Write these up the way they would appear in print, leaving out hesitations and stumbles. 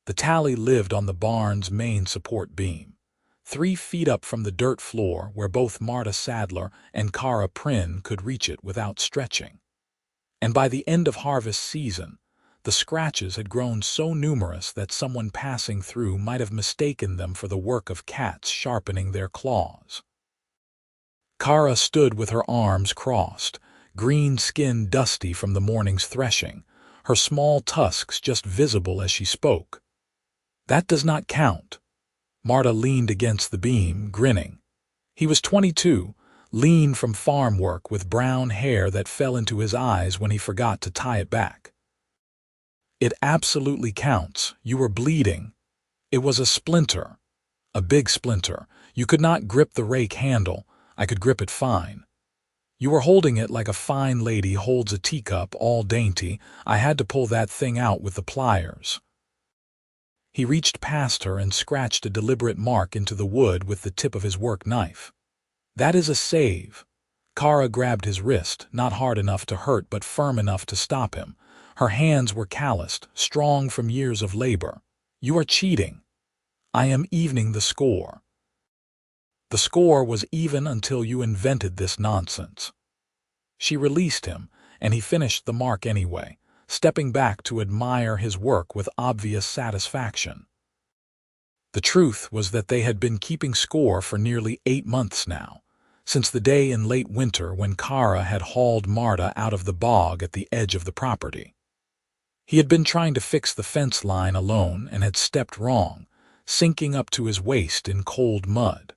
The tally lived on the barn's main support beam, 3 feet up from the dirt floor where both Marta Sadler and Cara Prin could reach it without stretching. And by the end of harvest season, the scratches had grown so numerous that someone passing through might have mistaken them for the work of cats sharpening their claws. Cara stood with her arms crossed, green skin dusty from the morning's threshing, her small tusks just visible as she spoke. "That does not count." Marta leaned against the beam, grinning. He was 22, lean from farm work with brown hair that fell into his eyes when he forgot to tie it back. "It absolutely counts. You were bleeding. It was a splinter. A big splinter. You could not grip the rake handle. I could grip it fine. You were holding it like a fine lady holds a teacup, all dainty. I had to pull that thing out with the pliers." He reached past her and scratched a deliberate mark into the wood with the tip of his work knife. "That is a save." Cara grabbed his wrist, not hard enough to hurt but firm enough to stop him. Her hands were calloused, strong from years of labor. "You are cheating." "I am evening the score." "The score was even until you invented this nonsense." She released him, and he finished the mark anyway, stepping back to admire his work with obvious satisfaction. The truth was that they had been keeping score for nearly 8 months now, since the day in late winter when Cara had hauled Marta out of the bog at the edge of the property. He had been trying to fix the fence line alone and had stepped wrong, sinking up to his waist in cold mud.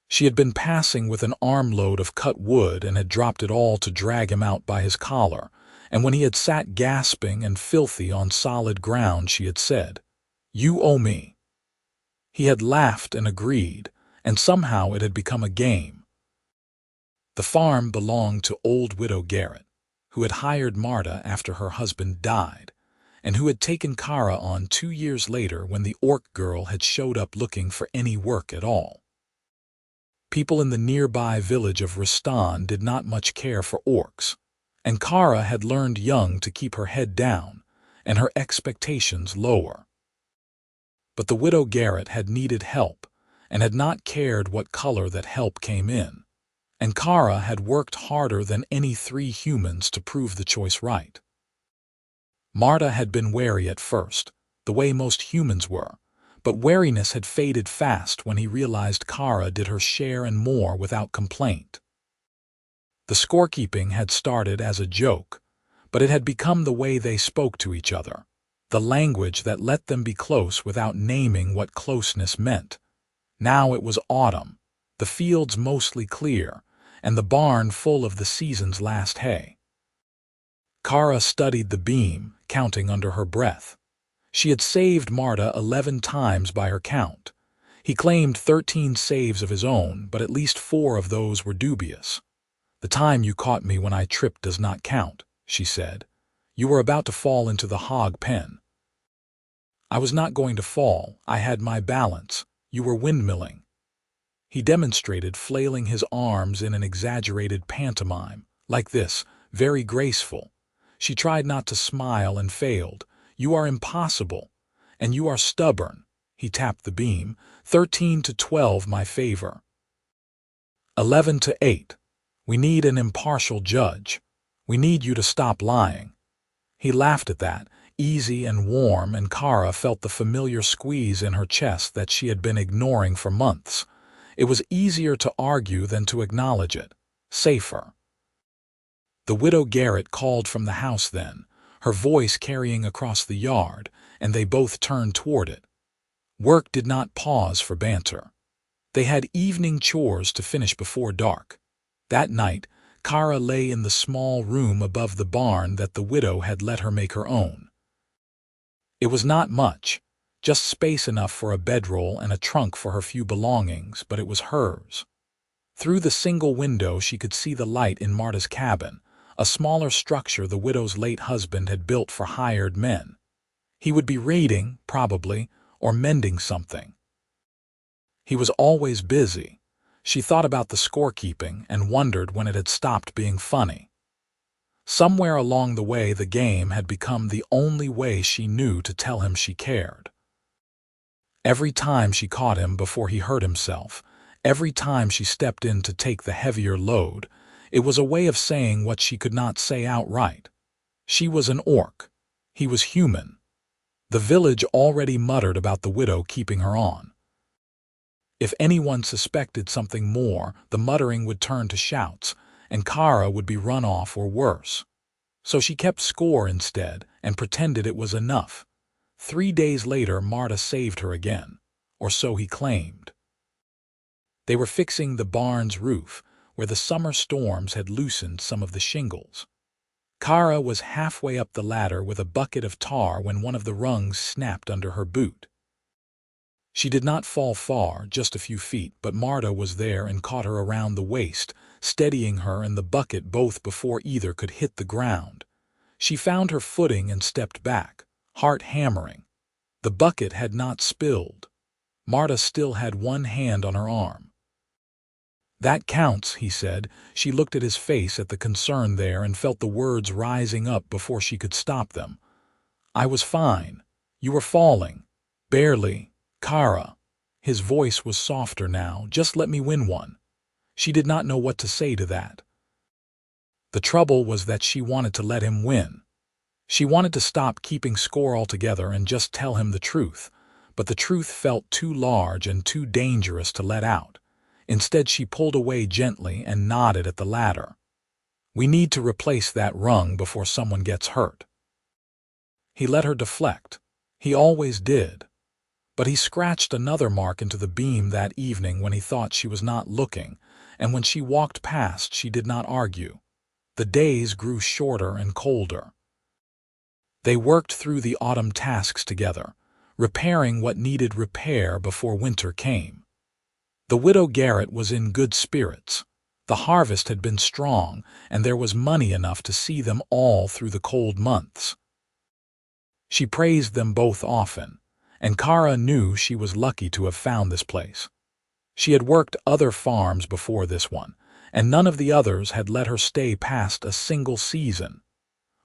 She had been passing with an armload of cut wood and had dropped it all to drag him out by his collar, and when he had sat gasping and filthy on solid ground, she had said, "You owe me." He had laughed and agreed, and somehow it had become a game. The farm belonged to old widow Garrett, who had hired Marta after her husband died, and who had taken Cara on 2 years later when the orc girl had showed up looking for any work at all. People in the nearby village of Rastan did not much care for orcs, and Cara had learned young to keep her head down and her expectations lower. But the widow Garrett had needed help and had not cared what color that help came in, and Cara had worked harder than any 3 humans to prove the choice right. Marta had been wary at first, the way most humans were, but wariness had faded fast when he realized Cara did her share and more without complaint. The scorekeeping had started as a joke, but it had become the way they spoke to each other, the language that let them be close without naming what closeness meant. Now it was autumn, the fields mostly clear, and the barn full of the season's last hay. Cara studied the beam, counting under her breath. She had saved Marta 11 times by her count. He claimed 13 saves of his own, but at least 4 of those were dubious. "The time you caught me when I tripped does not count," she said. "You were about to fall into the hog pen." "I was not going to fall. I had my balance. You were windmilling." He demonstrated, flailing his arms in an exaggerated pantomime, like this, very graceful. She tried not to smile and failed. "You are impossible, and you are stubborn." He tapped the beam. 13 to 12, my favor. 11 to 8. We need an impartial judge. We need you to stop lying. He laughed at that, easy and warm, and Cara felt the familiar squeeze in her chest that she had been ignoring for months. It was easier to argue than to acknowledge it. Safer. The widow Garrett called from the house then, her voice carrying across the yard, and they both turned toward it. Work did not pause for banter. They had evening chores to finish before dark. That night, Cara lay in the small room above the barn that the widow had let her make her own. It was not much, just space enough for a bedroll and a trunk for her few belongings, but it was hers. Through the single window she could see the light in Marta's cabin, a smaller structure the widow's late husband had built for hired men. He would be raiding, probably, or mending something. He was always busy. She thought about the scorekeeping and wondered when it had stopped being funny. Somewhere along the way, the game had become the only way she knew to tell him she cared. Every time she caught him before he hurt himself, every time she stepped in to take the heavier load, it was a way of saying what she could not say outright. She was an orc. He was human. The village already muttered about the widow keeping her on. If anyone suspected something more, the muttering would turn to shouts, and Cara would be run off or worse. So she kept score instead and pretended it was enough. 3 days later, Marta saved her again, or so he claimed. They were fixing the barn's roof, where the summer storms had loosened some of the shingles. Cara was halfway up the ladder with a bucket of tar when one of the rungs snapped under her boot. She did not fall far, just a few feet, but Marta was there and caught her around the waist, steadying her and the bucket both before either could hit the ground. She found her footing and stepped back, heart hammering. The bucket had not spilled. Marta still had one hand on her arm. "That counts," he said. She looked at his face, at the concern there, and felt the words rising up before she could stop them. "I was fine. You were falling. Barely. Cara." His voice was softer now. "Just let me win one." She did not know what to say to that. The trouble was that she wanted to let him win. She wanted to stop keeping score altogether and just tell him the truth, but the truth felt too large and too dangerous to let out. Instead, she pulled away gently and nodded at the ladder. "We need to replace that rung before someone gets hurt." He let her deflect. He always did. But he scratched another mark into the beam that evening when he thought she was not looking, and when she walked past, she did not argue. The days grew shorter and colder. They worked through the autumn tasks together, repairing what needed repair before winter came. The widow Garrett was in good spirits. The harvest had been strong, and there was money enough to see them all through the cold months. She praised them both often, and Cara knew she was lucky to have found this place. She had worked other farms before this one, and none of the others had let her stay past a single season.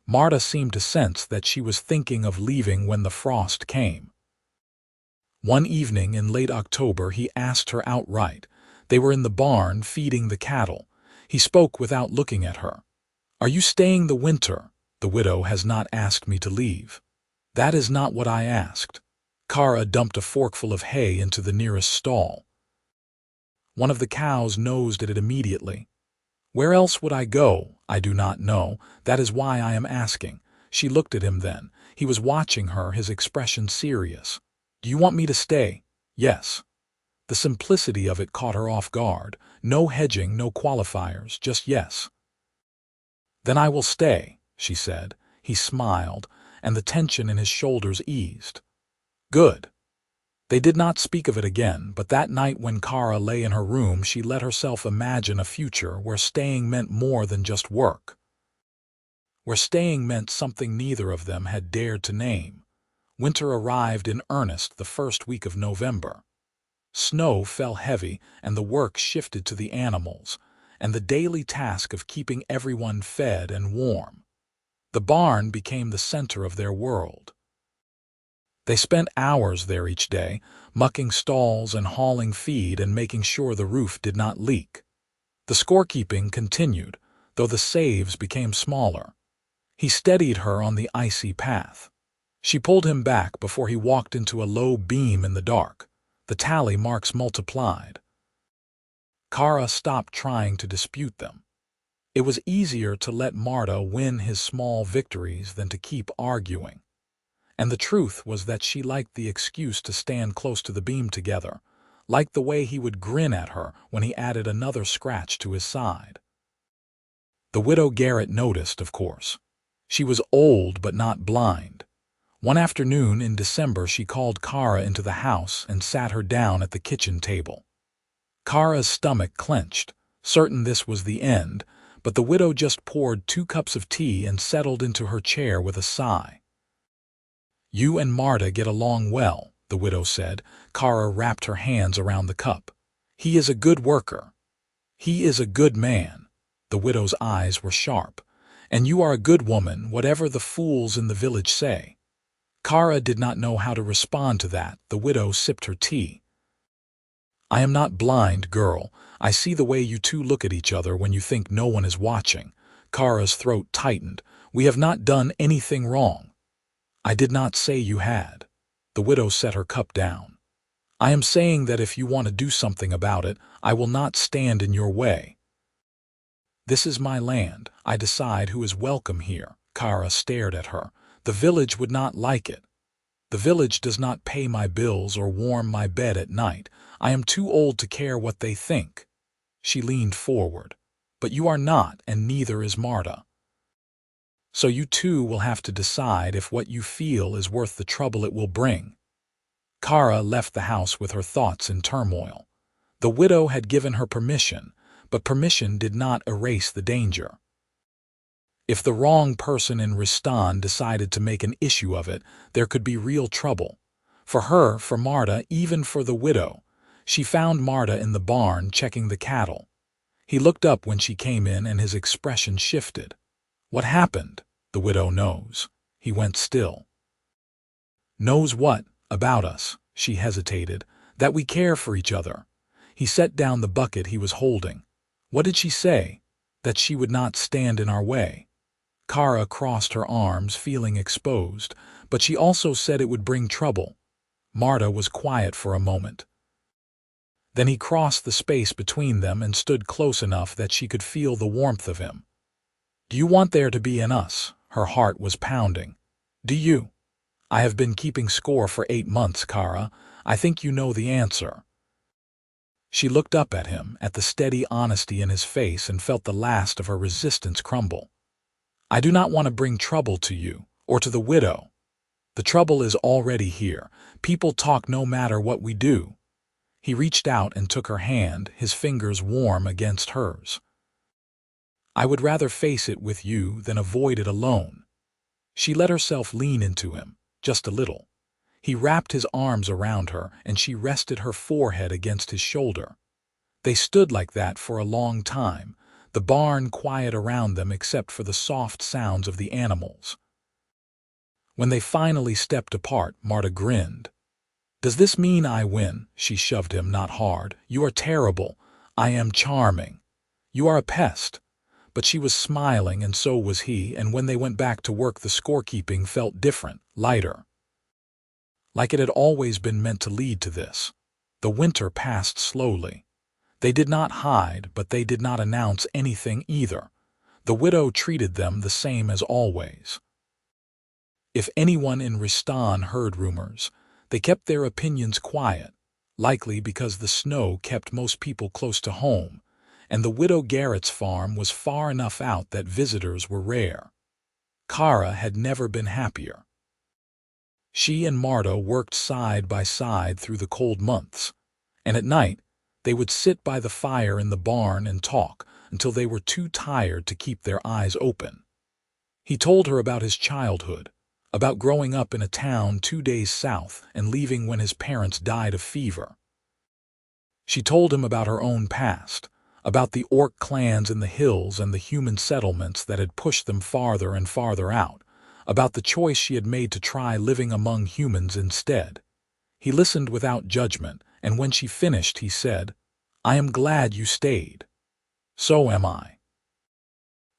Marta seemed to sense that she was thinking of leaving when the frost came. One evening in late October, he asked her outright. They were in the barn feeding the cattle. He spoke without looking at her. "Are you staying the winter?" "The widow has not asked me to leave." "That is not what I asked." Cara dumped a forkful of hay into the nearest stall. One of the cows nosed at it immediately. "Where else would I go?" "I do not know. That is why I am asking." She looked at him then. He was watching her, his expression serious. "Do you want me to stay?" "Yes." The simplicity of it caught her off guard. No hedging, no qualifiers, just yes. "Then I will stay," she said. He smiled, and the tension in his shoulders eased. "Good." They did not speak of it again, but that night when Cara lay in her room, she let herself imagine a future where staying meant more than just work. Where staying meant something neither of them had dared to name. Winter arrived in earnest the first week of November. Snow fell heavy, and the work shifted to the animals, and the daily task of keeping everyone fed and warm. The barn became the center of their world. They spent hours there each day, mucking stalls and hauling feed and making sure the roof did not leak. The scorekeeping continued, though the saves became smaller. He steadied her on the icy path. She pulled him back before he walked into a low beam in the dark. The tally marks multiplied. Cara stopped trying to dispute them. It was easier to let Marta win his small victories than to keep arguing. And the truth was that she liked the excuse to stand close to the beam together, liked the way he would grin at her when he added another scratch to his side. The widow Garrett noticed, of course. She was old but not blind. One afternoon in December, she called Cara into the house and sat her down at the kitchen table. Cara's stomach clenched, certain this was the end, but the widow just poured 2 cups of tea and settled into her chair with a sigh. "You and Marta get along well," the widow said. Cara wrapped her hands around the cup. "He is a good worker. He is a good man." The widow's eyes were sharp. And you are a good woman, whatever the fools in the village say." Cara did not know how to respond to that. The widow sipped her tea. "I am not blind, girl. I see the way you two look at each other when you think no one is watching." Cara's throat tightened. "We have not done anything wrong." "I did not say you had." The widow set her cup down. "I am saying that if you want to do something about it, I will not stand in your way. This is my land. I decide who is welcome here." Cara stared at her. "The village would not like it. The village does not pay my bills or warm my bed at night. I am too old to care what they think." She leaned forward. "But you are not, and neither is Marta. So you two will have to decide if what you feel is worth the trouble it will bring." Cara left the house with her thoughts in turmoil. The widow had given her permission, but permission did not erase the danger. If the wrong person in Ristan decided to make an issue of it, there could be real trouble. For her, for Marta, even for the widow. She found Marta in the barn checking the cattle. He looked up when she came in and his expression shifted. "What happened?" "The widow knows." He went still. "Knows what? About us?" She hesitated. "That we care for each other." He set down the bucket he was holding. "What did she say?" "That she would not stand in our way." Cara crossed her arms, feeling exposed, but she also said it would bring trouble. Marta was quiet for a moment. Then he crossed the space between them and stood close enough that she could feel the warmth of him. "Do you want there to be an us?" Her heart was pounding. "Do you?" "I have been keeping score for 8 months, Cara. I think you know the answer." She looked up at him, at the steady honesty in his face, and felt the last of her resistance crumble. "I do not want to bring trouble to you, or to the widow. The trouble is already here. People talk no matter what we do." He reached out and took her hand, his fingers warm against hers. "I would rather face it with you than avoid it alone." She let herself lean into him, just a little. He wrapped his arms around her, and she rested her forehead against his shoulder. They stood like that for a long time, the barn quiet around them except for the soft sounds of the animals. When they finally stepped apart, Marta grinned. "Does this mean I win?" She shoved him, not hard. "You are terrible. I am charming. You are a pest." But she was smiling, and so was he, and when they went back to work the scorekeeping felt different, lighter. Like it had always been meant to lead to this. The winter passed slowly. They did not hide, but they did not announce anything either. The widow treated them the same as always. If anyone in Ristan heard rumors, they kept their opinions quiet, likely because the snow kept most people close to home, and the widow Garrett's farm was far enough out that visitors were rare. Cara had never been happier. She and Marta worked side by side through the cold months, and at night they would sit by the fire in the barn and talk until they were too tired to keep their eyes open. He told her about his childhood, about growing up in a town 2 days south and leaving when his parents died of fever. She told him about her own past, about the orc clans in the hills and the human settlements that had pushed them farther and farther out, about the choice she had made to try living among humans instead. He listened without judgment, and when she finished he said, "I am glad you stayed." "So am I."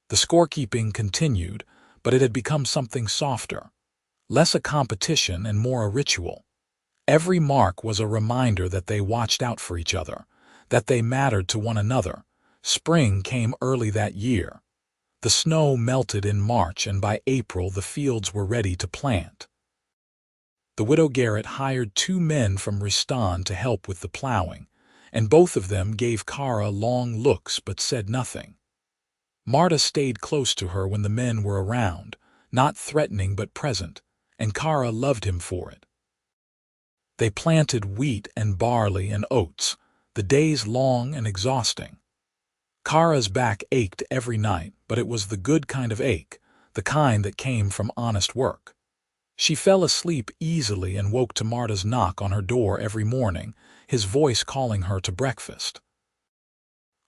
The scorekeeping continued, but it had become something softer, less a competition and more a ritual. Every mark was a reminder that they watched out for each other, that they mattered to one another. Spring came early that year. The snow melted in March, and by April the fields were ready to plant. The widow Garrett hired 2 men from Ristan to help with the plowing, and both of them gave Cara long looks but said nothing. Marta stayed close to her when the men were around, not threatening but present, and Cara loved him for it. They planted wheat and barley and oats, the days long and exhausting. Cara's back ached every night, but it was the good kind of ache, the kind that came from honest work. She fell asleep easily and woke to Marta's knock on her door every morning, his voice calling her to breakfast.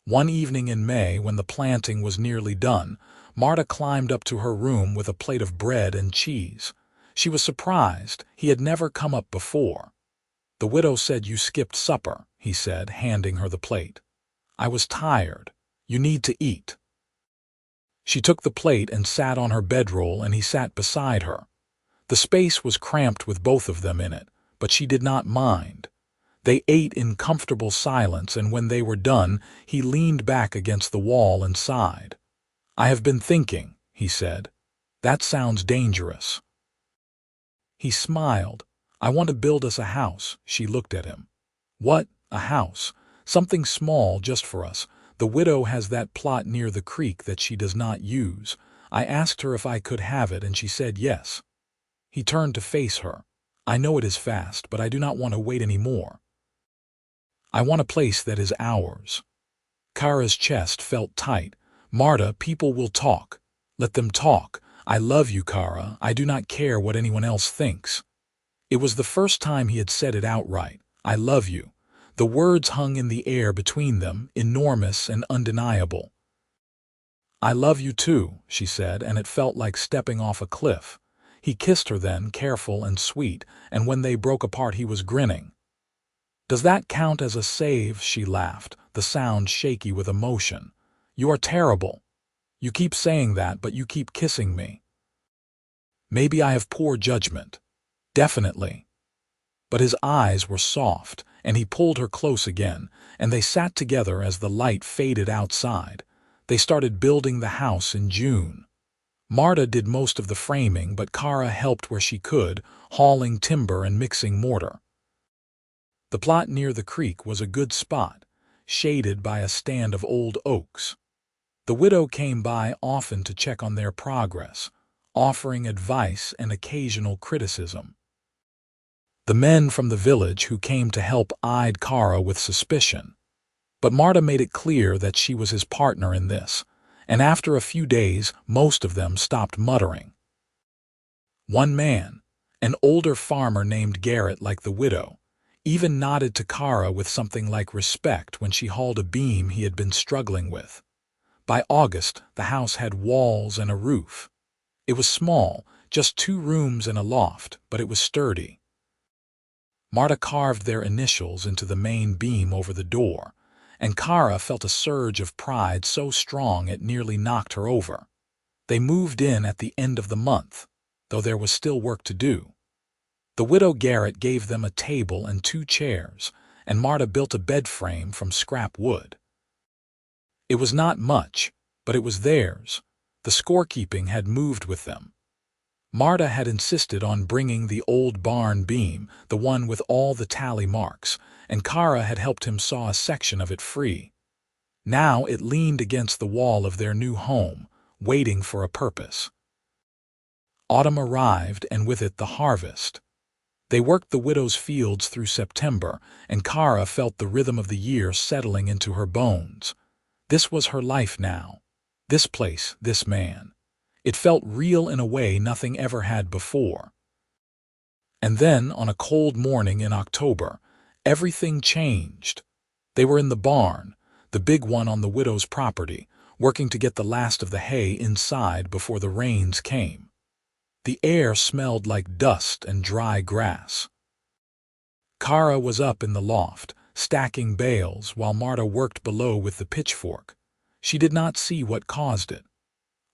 One evening in May, when the planting was nearly done, Marta climbed up to her room with a plate of bread and cheese. She was surprised. He had never come up before. "The widow said you skipped supper," he said, handing her the plate. "I was tired. You need to eat." She took the plate and sat on her bedroll, and he sat beside her. The space was cramped with both of them in it, but she did not mind. They ate in comfortable silence, and when they were done, he leaned back against the wall and sighed. "I have been thinking," he said. "That sounds dangerous." He smiled. "I want to build us a house." She looked at him. "What? A house? Something small just for us. The widow has that plot near the creek that she does not use. I asked her if I could have it, and she said yes." He turned to face her. "I know it is fast, but I do not want to wait any more. I want a place that is ours." Cara's chest felt tight. "Marta, people will talk. Let them talk. I love you, Cara. I do not care what anyone else thinks." It was the first time he had said it outright. "I love you." The words hung in the air between them, enormous and undeniable. "I love you too," she said, and it felt like stepping off a cliff. He kissed her then, careful and sweet, and when they broke apart he was grinning. "Does that count as a save?" She laughed, the sound shaky with emotion. "You are terrible. You keep saying that, but you keep kissing me." "Maybe I have poor judgment." "Definitely." But his eyes were soft, and he pulled her close again, and they sat together as the light faded outside. They started building the house in June. Marta did most of the framing, but Cara helped where she could, hauling timber and mixing mortar. The plot near the creek was a good spot, shaded by a stand of old oaks. The widow came by often to check on their progress, offering advice and occasional criticism. The men from the village who came to help eyed Cara with suspicion. But Marta made it clear that she was his partner in this, and after a few days most of them stopped muttering. One man, an older farmer named Garrett like the widow, even nodded to Cara with something like respect when she hauled a beam he had been struggling with. By August, the house had walls and a roof. It was small, just 2 rooms and a loft, but it was sturdy. Marta carved their initials into the main beam over the door, and Cara felt a surge of pride so strong it nearly knocked her over. They moved in at the end of the month, though there was still work to do. The widow Garrett gave them a table and 2 chairs, and Marta built a bed frame from scrap wood. It was not much, but it was theirs. The scorekeeping had moved with them. Marta had insisted on bringing the old barn beam, the one with all the tally marks, and Cara had helped him saw a section of it free. Now it leaned against the wall of their new home, waiting for a purpose. Autumn arrived, and with it the harvest. They worked the widow's fields through September, and Cara felt the rhythm of the year settling into her bones. This was her life now. This place, this man. It felt real in a way nothing ever had before. And then, on a cold morning in October, everything changed. They were in the barn, the big one on the widow's property, working to get the last of the hay inside before the rains came. The air smelled like dust and dry grass. Cara was up in the loft, stacking bales, while Marta worked below with the pitchfork. She did not see what caused it.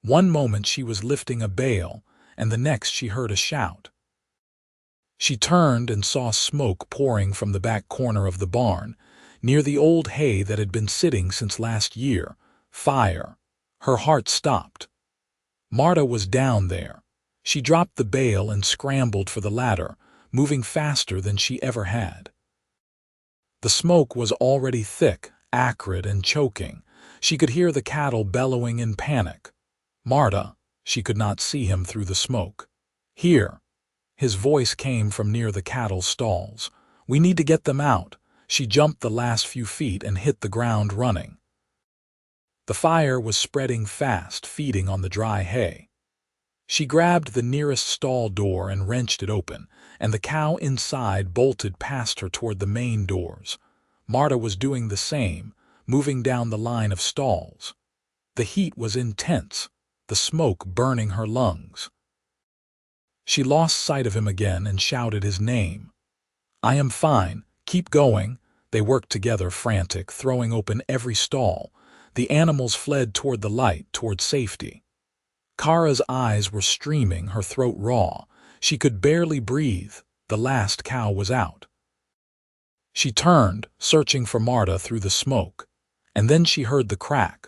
One moment she was lifting a bale, and the next she heard a shout. She turned and saw smoke pouring from the back corner of the barn, near the old hay that had been sitting since last year. Fire. Her heart stopped. Marta was down there. She dropped the bale and scrambled for the ladder, moving faster than she ever had. The smoke was already thick, acrid, and choking. She could hear the cattle bellowing in panic. "Marta," she could not see him through the smoke. "Here." His voice came from near the cattle stalls. "We need to get them out." She jumped the last few feet and hit the ground running. The fire was spreading fast, feeding on the dry hay. She grabbed the nearest stall door and wrenched it open, and the cow inside bolted past her toward the main doors. Marta was doing the same, moving down the line of stalls. The heat was intense. the smoke burning her lungs. She lost sight of him again and shouted his name. "I am fine. Keep going." They worked together, frantic, throwing open every stall. The animals fled toward the light, toward safety. Cara's eyes were streaming, her throat raw. She could barely breathe. The last cow was out. She turned, searching for Marta through the smoke. And then she heard the crack.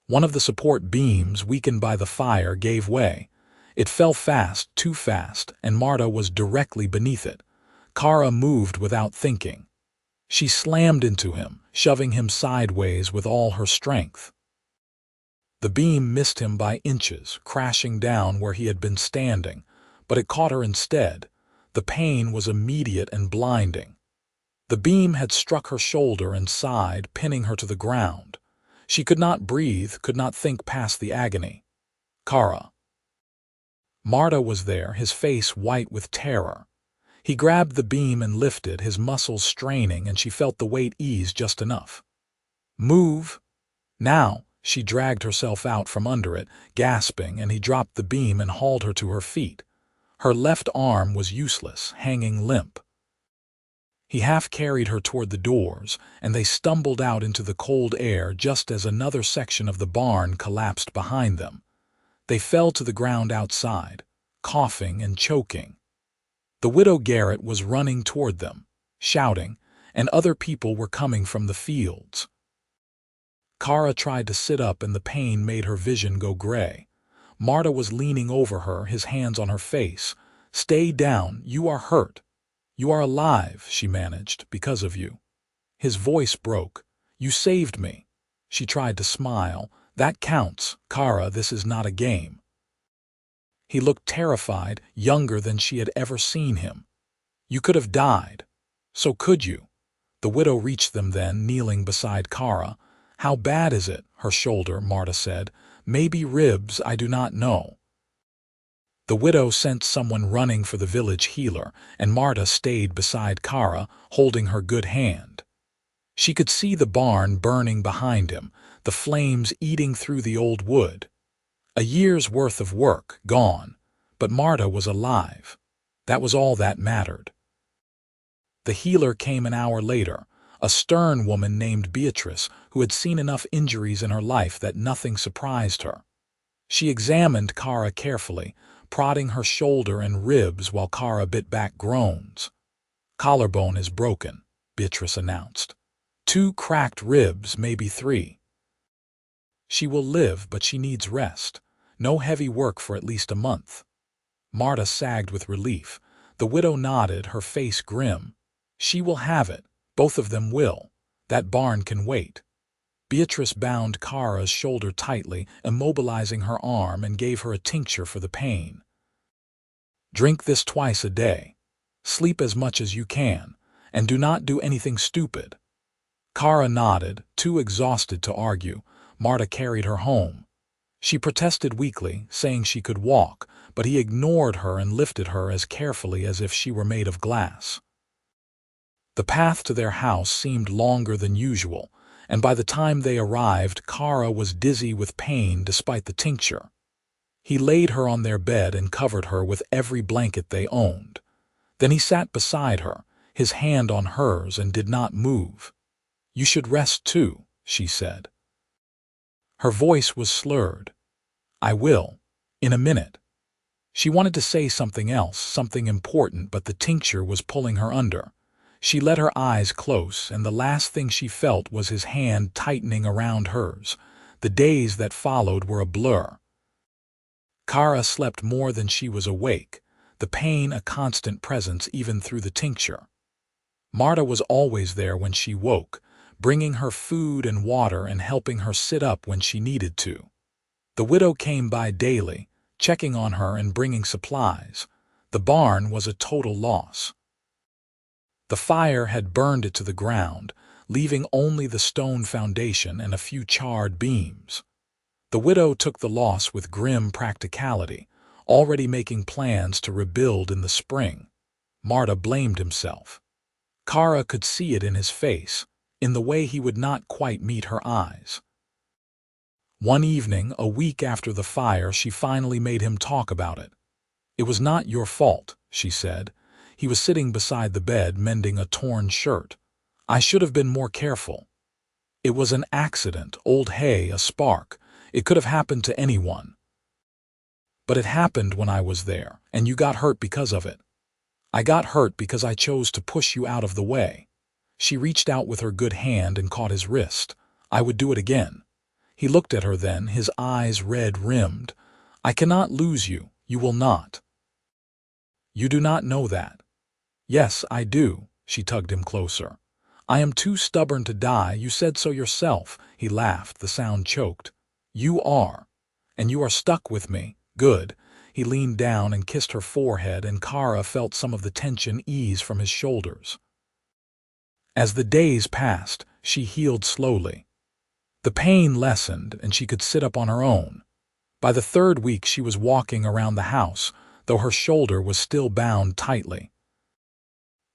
One of the support beams, weakened by the fire, gave way. It fell fast, too fast, and Marta was directly beneath it. Cara moved without thinking. She slammed into him, shoving him sideways with all her strength. The beam missed him by inches, crashing down where he had been standing, but it caught her instead. The pain was immediate and blinding. The beam had struck her shoulder and side, pinning her to the ground. She could not breathe, could not think past the agony. Cara. Marta was there, his face white with terror. He grabbed the beam and lifted, his muscles straining, and she felt the weight ease just enough. "Move!" Now! She dragged herself out from under it, gasping, and he dropped the beam and hauled her to her feet. Her left arm was useless, hanging limp. He half-carried her toward the doors, and they stumbled out into the cold air just as another section of the barn collapsed behind them. They fell to the ground outside, coughing and choking. The widow Garrett was running toward them, shouting, and other people were coming from the fields. Cara tried to sit up, and the pain made her vision go gray. Marta was leaning over her, his hands on her face. "Stay down, you are hurt. You are alive," she managed, "because of you." His voice broke. "You saved me." She tried to smile. "That counts, Cara, this is not a game." He looked terrified, younger than she had ever seen him. "You could have died. So could you." The widow reached them then, kneeling beside Cara. "How bad is it?" "Her shoulder," Marta said. "Maybe ribs, I do not know." The widow sent someone running for the village healer, and Marta stayed beside Cara, holding her good hand. She could see the barn burning behind him, the flames eating through the old wood. A year's worth of work gone, but Marta was alive. That was all that mattered. The healer came an hour later, a stern woman named Beatrice who had seen enough injuries in her life that nothing surprised her. She examined Cara carefully, prodding her shoulder and ribs while Cara bit back groans. "Collarbone is broken," Beatrice announced. "2 cracked ribs, maybe 3. She will live, but she needs rest. No heavy work for at least a month." Marta sagged with relief. The widow nodded, her face grim. "She will have it. Both of them will. That barn can wait." Beatrice bound Cara's shoulder tightly, immobilizing her arm, and gave her a tincture for the pain. "Drink this twice a day. Sleep as much as you can, and do not do anything stupid." Cara nodded, too exhausted to argue. Marta carried her home. She protested weakly, saying she could walk, but he ignored her and lifted her as carefully as if she were made of glass. The path to their house seemed longer than usual, and by the time they arrived, Cara was dizzy with pain despite the tincture. He laid her on their bed and covered her with every blanket they owned. Then he sat beside her, his hand on hers, and did not move. "You should rest too," she said. Her voice was slurred. "I will. In a minute." She wanted to say something else, something important, but the tincture was pulling her under. She let her eyes close, and the last thing she felt was his hand tightening around hers. The days that followed were a blur. Cara slept more than she was awake, the pain a constant presence even through the tincture. Marta was always there when she woke, bringing her food and water and helping her sit up when she needed to. The widow came by daily, checking on her and bringing supplies. The barn was a total loss. The fire had burned it to the ground, leaving only the stone foundation and a few charred beams. The widow took the loss with grim practicality, already making plans to rebuild in the spring. Marta blamed himself. Cara could see it in his face, in the way he would not quite meet her eyes. One evening, a week after the fire, she finally made him talk about it. "It was not your fault," she said. "He was sitting beside the bed mending a torn shirt. I should have been more careful. It was an accident, old hay, a spark. It could have happened to anyone. But it happened when I was there, and you got hurt because of it. I got hurt because I chose to push you out of the way." She reached out with her good hand and caught his wrist. "I would do it again." He looked at her then, his eyes red-rimmed. "I cannot lose you. You will not." "You do not know that." "Yes, I do." She tugged him closer. "I am too stubborn to die. You said so yourself." He laughed, the sound choked. "You are. And you are stuck with me. Good." He leaned down and kissed her forehead, and Cara felt some of the tension ease from his shoulders. As the days passed, she healed slowly. The pain lessened, and she could sit up on her own. By the third week she was walking around the house, though her shoulder was still bound tightly.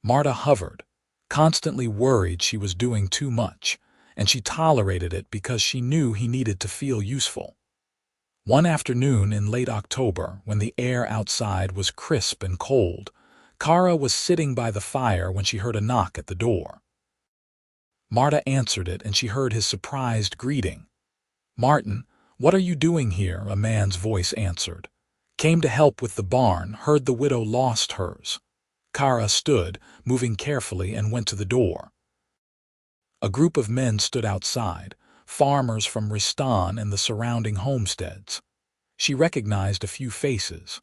Marta hovered, constantly worried she was doing too much, and she tolerated it because she knew he needed to feel useful. One afternoon in late October, when the air outside was crisp and cold, Cara was sitting by the fire when she heard a knock at the door. Marta answered it, and she heard his surprised greeting. "Martin, what are you doing here?" a man's voice answered. "Came to help with the barn, heard the widow lost hers." Cara stood, moving carefully, and went to the door. A group of men stood outside, farmers from Ristan and the surrounding homesteads. She recognized a few faces.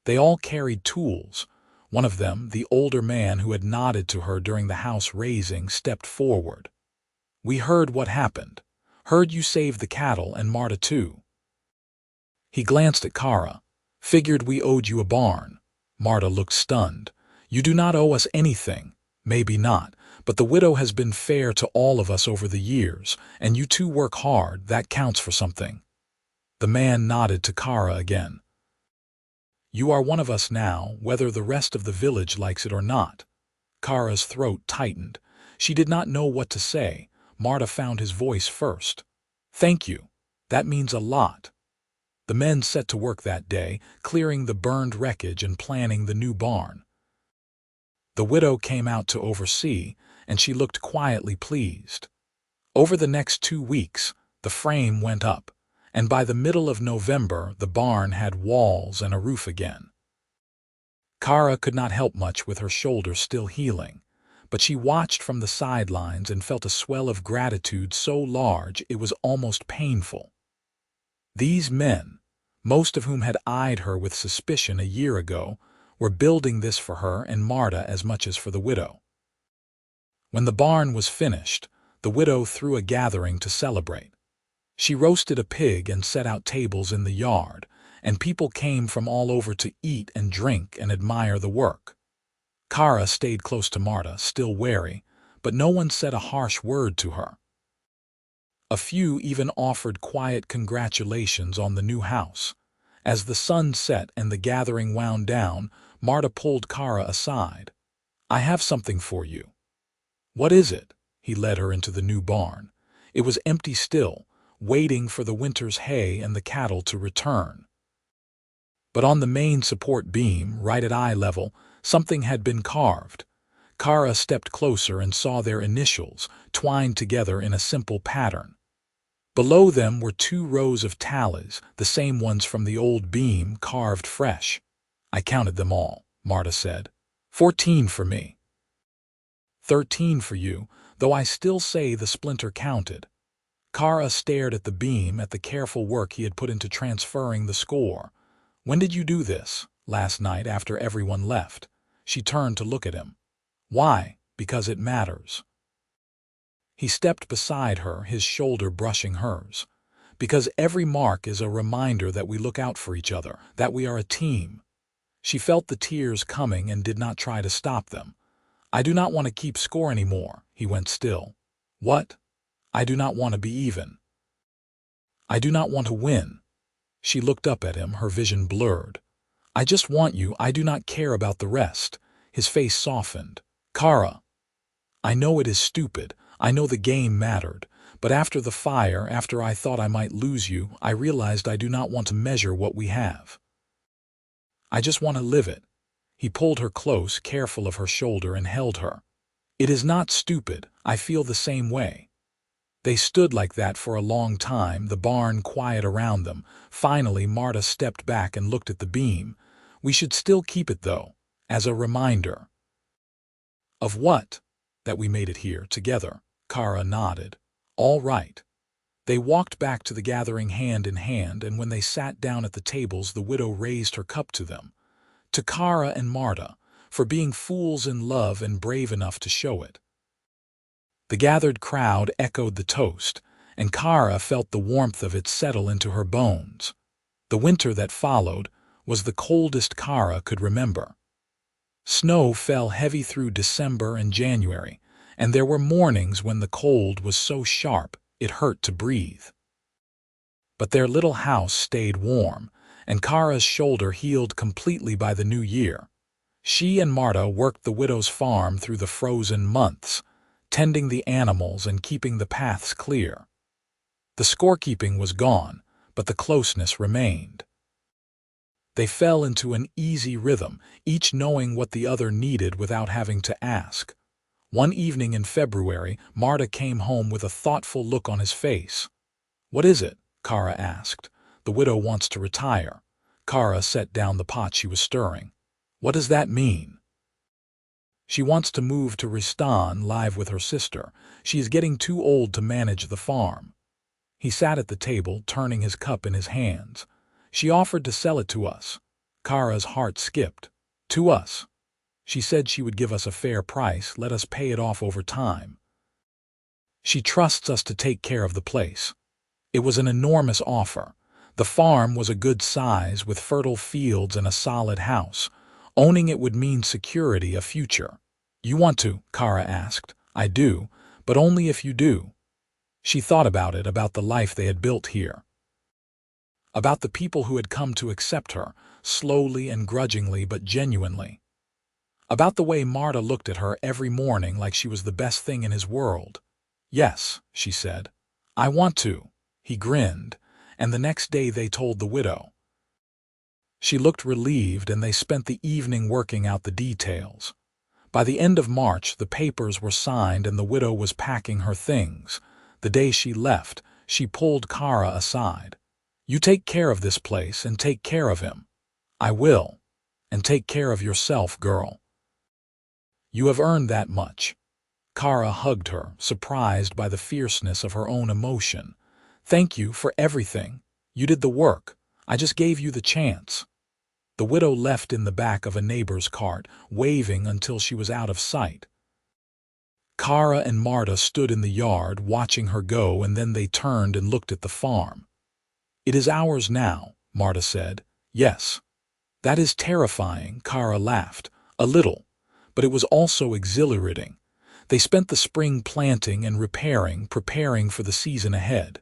They all carried tools. One of them, the older man who had nodded to her during the house raising, stepped forward. "We heard what happened. Heard you saved the cattle and Marta too." He glanced at Cara. "Figured we owed you a barn." Marta looked stunned. "You do not owe us anything." "Maybe not, but the widow has been fair to all of us over the years, and you two work hard. That counts for something." The man nodded to Cara again. "You are one of us now, whether the rest of the village likes it or not." Cara's throat tightened. She did not know what to say. Marta found his voice first. "Thank you. That means a lot." The men set to work that day, clearing the burned wreckage and planning the new barn. The widow came out to oversee, and she looked quietly pleased. Over the next 2 weeks, the frame went up, and by the middle of November the barn had walls and a roof again. Cara could not help much with her shoulder still healing, but she watched from the sidelines and felt a swell of gratitude so large it was almost painful. These men, most of whom had eyed her with suspicion a year ago, were building this for her and Marta as much as for the widow. When the barn was finished, the widow threw a gathering to celebrate. She roasted a pig and set out tables in the yard, and people came from all over to eat and drink and admire the work. Cara stayed close to Marta, still wary, but no one said a harsh word to her. A few even offered quiet congratulations on the new house. As the sun set and the gathering wound down, Marta pulled Cara aside. "I have something for you." "What is it?" He led her into the new barn. It was empty still, waiting for the winter's hay and the cattle to return. But on the main support beam, right at eye level, something had been carved. Cara stepped closer and saw their initials, twined together in a simple pattern. Below them were 2 rows of tallies, the same ones from the old beam, carved fresh. "I counted them all," Marta said. 14 for me. 13 for you, though I still say the splinter counted." Cara stared at the beam, at the careful work he had put into transferring the score. "When did you do this?" "Last night, after everyone left." She turned to look at him. "Why?" "Because it matters." He stepped beside her, his shoulder brushing hers. "Because every mark is a reminder that we look out for each other, that we are a team." She felt the tears coming and did not try to stop them. "I do not want to keep score anymore." He went still. "What?" "I do not want to be even. I do not want to win." She looked up at him, her vision blurred. "I just want you. I do not care about the rest." His face softened. "Cara, I know it is stupid. I know the game mattered, But after the fire, after I thought I might lose you, I realized I do not want to measure what we have. I just want to live it." He pulled her close, careful of her shoulder, and held her. "It is not stupid. I feel the same way." They stood like that for a long time, the barn quiet around them. Finally, Marta stepped back and looked at the beam. "We should still keep it, though, as a reminder." "Of what?" "That we made it here, together." Cara nodded. "All right." They walked back to the gathering hand in hand, and when they sat down at the tables, the widow raised her cup to them. "To Cara and Marta, for being fools in love and brave enough to show it." The gathered crowd echoed the toast, and Cara felt the warmth of it settle into her bones. The winter that followed was the coldest Cara could remember. Snow fell heavy through December and January, and there were mornings when the cold was so sharp it hurt to breathe. But their little house stayed warm, and Cara's shoulder healed completely by the new year. She and Marta worked the widow's farm through the frozen months, tending the animals and keeping the paths clear. The scorekeeping was gone, but the closeness remained. They fell into an easy rhythm, each knowing what the other needed without having to ask. One evening in February, Marta came home with a thoughtful look on his face. "What is it?" Cara asked. "The widow wants to retire." Cara set down the pot she was stirring. "What does that mean?" "She wants to move to Ristan, live with her sister. She is getting too old to manage the farm." He sat at the table, turning his cup in his hands. "She offered to sell it to us." Cara's heart skipped. "To us?" "She said she would give us a fair price, let us pay it off over time. She trusts us to take care of the place." It was an enormous offer. The farm was a good size, with fertile fields and a solid house. Owning it would mean security, a future. "You want to?" Cara asked. "I do, but only if you do." She thought about it, about the life they had built here. About the people who had come to accept her, slowly and grudgingly but genuinely. About the way Marta looked at her every morning like she was the best thing in his world. "Yes," she said. "I want to." He grinned, and the next day they told the widow. She looked relieved, and they spent the evening working out the details. By the end of March, the papers were signed and the widow was packing her things. The day she left, she pulled Cara aside. "You take care of this place and take care of him." "I will. And take care of yourself, girl. You have earned that much." Cara hugged her, surprised by the fierceness of her own emotion. "Thank you for everything. You did the work. I just gave you the chance." The widow left in the back of a neighbor's cart, waving until she was out of sight. Cara and Marta stood in the yard, watching her go, and then they turned and looked at the farm. "It is ours now," Marta said. "Yes." "That is terrifying," Cara laughed. "A little. But it was also exhilarating. They spent the spring planting and repairing, preparing for the season ahead.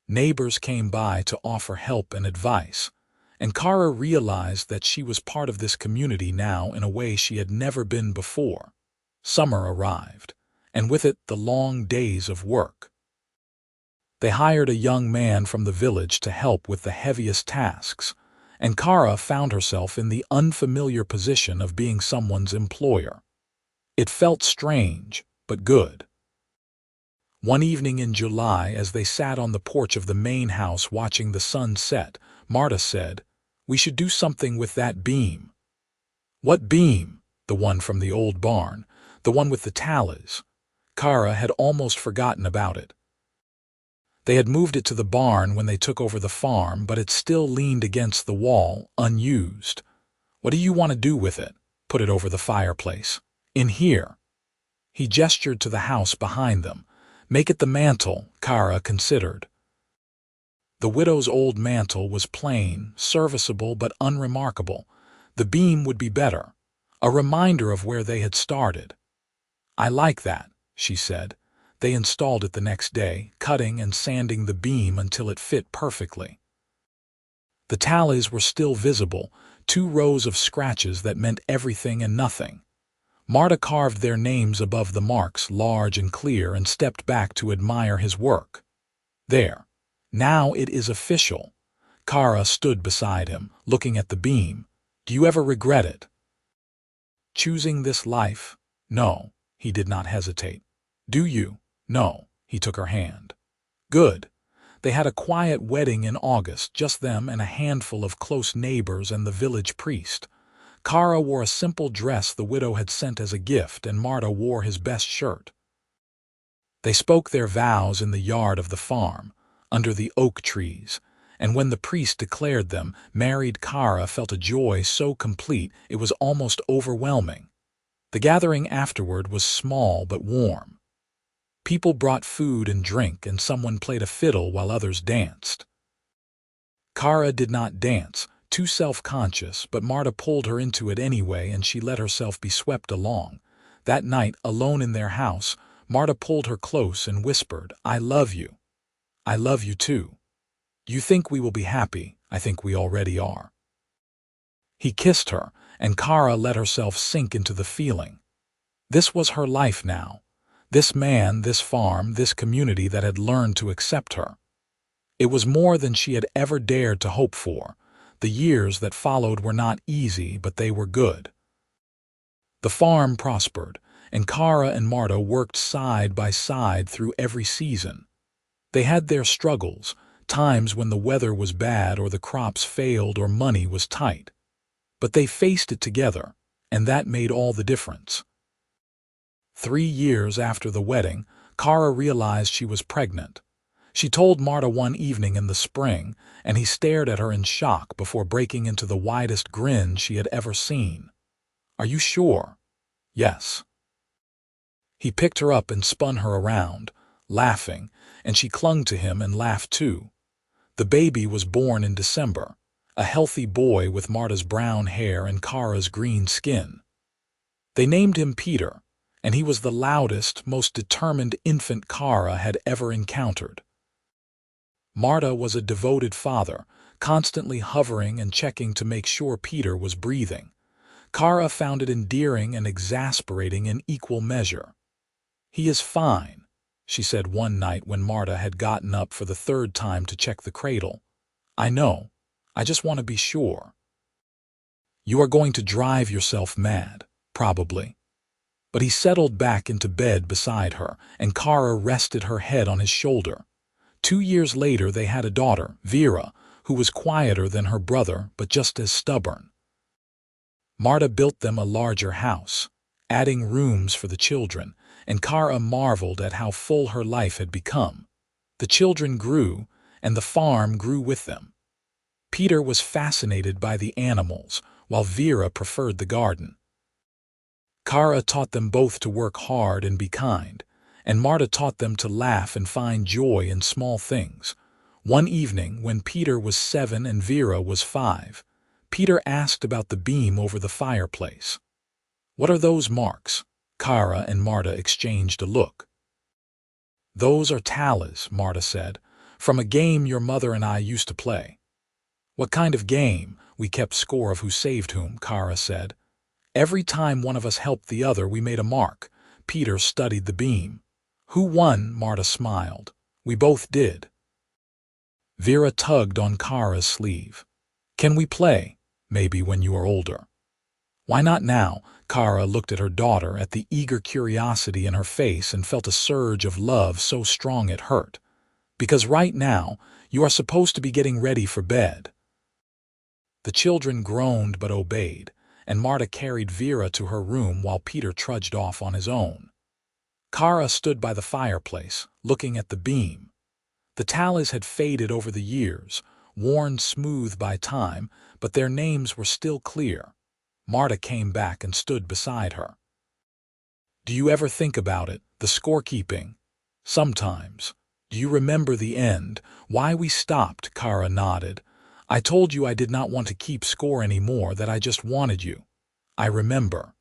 Neighbors came by to offer help and advice, and Cara realized that she was part of this community now in a way she had never been before. Summer arrived, and with it the long days of work. They hired a young man from the village to help with the heaviest tasks, and Cara found herself in the unfamiliar position of being someone's employer. It felt strange, but good. One evening in July, as they sat on the porch of the main house watching the sun set, Marta said, "We should do something with that beam." "What beam?" "The one from the old barn, the one with the tallies." Cara had almost forgotten about it. They had moved it to the barn when they took over the farm, but it still leaned against the wall, unused. "What do you want to do with it?" "Put it over the fireplace. In here." He gestured to the house behind them. "Make it the mantel," Cara considered. The widow's old mantel was plain, serviceable but unremarkable. The beam would be better, a reminder of where they had started. "I like that," she said. They installed it the next day, cutting and sanding the beam until it fit perfectly. The tallies were still visible, 2 rows of scratches that meant everything and nothing. Marta carved their names above the marks large and clear and stepped back to admire his work. There. Now it is official. Cara stood beside him, looking at the beam. Do you ever regret it? Choosing this life? No. He did not hesitate. Do you? No. He took her hand. Good. They had a quiet wedding in August, just them and a handful of close neighbors and the village priest. Cara wore a simple dress the widow had sent as a gift, and Marta wore his best shirt. They spoke their vows in the yard of the farm, under the oak trees, and when the priest declared them married, Cara felt a joy so complete it was almost overwhelming. The gathering afterward was small but warm. People brought food and drink, and someone played a fiddle while others danced. Cara did not dance, too self-conscious, but Marta pulled her into it anyway, and she let herself be swept along. That night, alone in their house, Marta pulled her close and whispered, "I love you. I love you too. You think we will be happy, I think we already are." He kissed her, and Cara let herself sink into the feeling. This was her life now. This man, this farm, this community that had learned to accept her. It was more than she had ever dared to hope for. The years that followed were not easy, but they were good. The farm prospered, and Cara and Marta worked side by side through every season. They had their struggles, times when the weather was bad or the crops failed or money was tight. But they faced it together, and that made all the difference. 3 years after the wedding, Cara realized she was pregnant. She told Marta one evening in the spring, and he stared at her in shock before breaking into the widest grin she had ever seen. "Are you sure?" "Yes." He picked her up and spun her around, laughing, and she clung to him and laughed too. The baby was born in December, a healthy boy with Marta's brown hair and Cara's green skin. They named him Peter, and he was the loudest, most determined infant Cara had ever encountered. Marta was a devoted father, constantly hovering and checking to make sure Peter was breathing. Cara found it endearing and exasperating in equal measure. "He is fine," she said one night when Marta had gotten up for the 3rd time to check the cradle. "I know. I just want to be sure." "You are going to drive yourself mad, probably." But he settled back into bed beside her, and Cara rested her head on his shoulder. 2 years later they had a daughter, Vera, who was quieter than her brother but just as stubborn. Marta built them a larger house, adding rooms for the children, and Cara marveled at how full her life had become. The children grew, and the farm grew with them. Peter was fascinated by the animals, while Vera preferred the garden. Cara taught them both to work hard and be kind, and Marta taught them to laugh and find joy in small things. One evening, when Peter was 7 and Vera was 5, Peter asked about the beam over the fireplace. "What are those marks?" Cara and Marta exchanged a look. "Those are tallies," Marta said, "from a game your mother and I used to play." "What kind of game?" "We kept score of who saved whom," Cara said. "Every time one of us helped the other, we made a mark." Peter studied the beam. "Who won?" Marta smiled. "We both did." Vera tugged on Cara's sleeve. "Can we play? Maybe when you are older." "Why not now?" Cara looked at her daughter, at the eager curiosity in her face, and felt a surge of love so strong it hurt. "Because right now, you are supposed to be getting ready for bed." The children groaned but obeyed, and Marta carried Vera to her room while Peter trudged off on his own. Cara stood by the fireplace, looking at the beam. The tallies had faded over the years, worn smooth by time, but their names were still clear. Marta came back and stood beside her. "Do you ever think about it, the scorekeeping?" "Sometimes." "Do you remember the end, why we stopped?" Cara nodded. "I told you I did not want to keep score anymore, that I just wanted you." "I remember."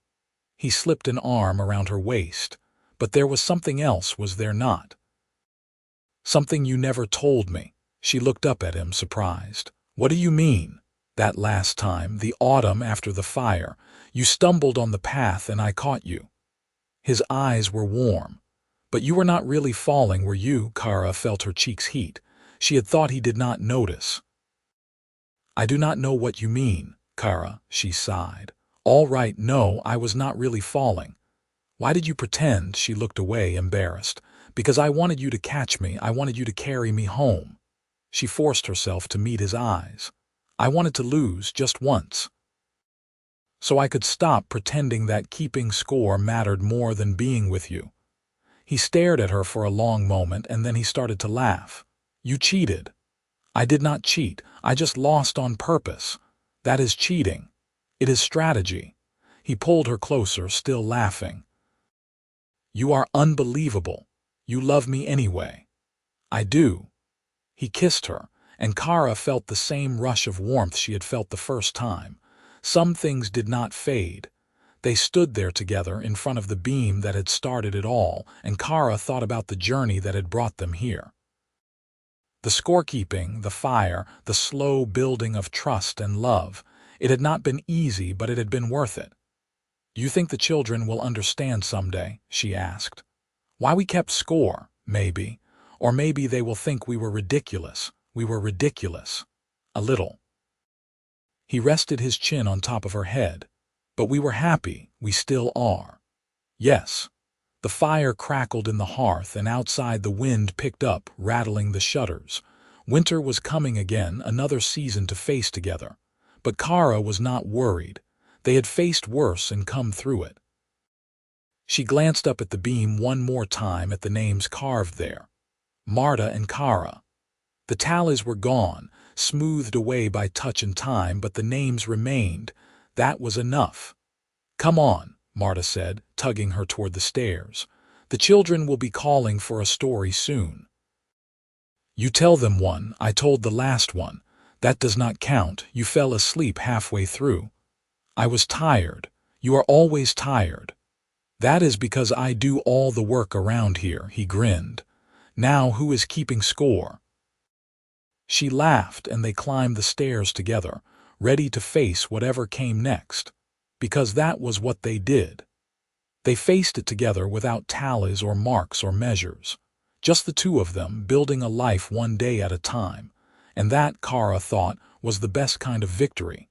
He slipped an arm around her waist. "But there was something else, was there not?" "Something you never told me." She looked up at him, surprised. "What do you mean?" "That last time, the autumn after the fire, You stumbled on the path and I caught you." His eyes were warm. "But you were not really falling, were you?" Cara felt her cheeks heat. She had thought he did not notice. "I do not know what you mean, Cara," she sighed. "All right, no, I was not really falling." "Why did you pretend?" She looked away, embarrassed. "Because I wanted you to catch me. I wanted you to carry me home." She forced herself to meet his eyes. "I wanted to lose just once, so I could stop pretending that keeping score mattered more than being with you." He stared at her for a long moment, and then he started to laugh. "You cheated." "I did not cheat. I just lost on purpose. That is cheating. It is strategy." He pulled her closer, still laughing. "You are unbelievable. You love me anyway." "I do." He kissed her, and Cara felt the same rush of warmth she had felt the first time. Some things did not fade. They stood there together in front of the beam that had started it all, and Cara thought about the journey that had brought them here. The scorekeeping, the fire, the slow building of trust and love. It had not been easy, but it had been worth it. "Do you think the children will understand someday?" she asked. "Why we kept score, maybe. Or maybe they will think we were ridiculous. We were ridiculous. A little." He rested his chin on top of her head. "But we were happy. We still are." "Yes." The fire crackled in the hearth, and outside the wind picked up, rattling the shutters. Winter was coming again, another season to face together. But Cara was not worried. They had faced worse and come through it. She glanced up at the beam one more time at the names carved there. Marta and Cara. The tallies were gone, smoothed away by touch and time, but the names remained. That was enough. "Come on," Marta said, tugging her toward the stairs. "The children will be calling for a story soon." "You tell them one. I told the last one. That does not count. You fell asleep halfway through." "I was tired. You are always tired." "That is because I do all the work around here," he grinned. "Now who is keeping score?" She laughed, and they climbed the stairs together, ready to face whatever came next. Because that was what they did. They faced it together without tallies or marks or measures. Just the two of them, building a life one day at a time. And that, Cara thought, was the best kind of victory.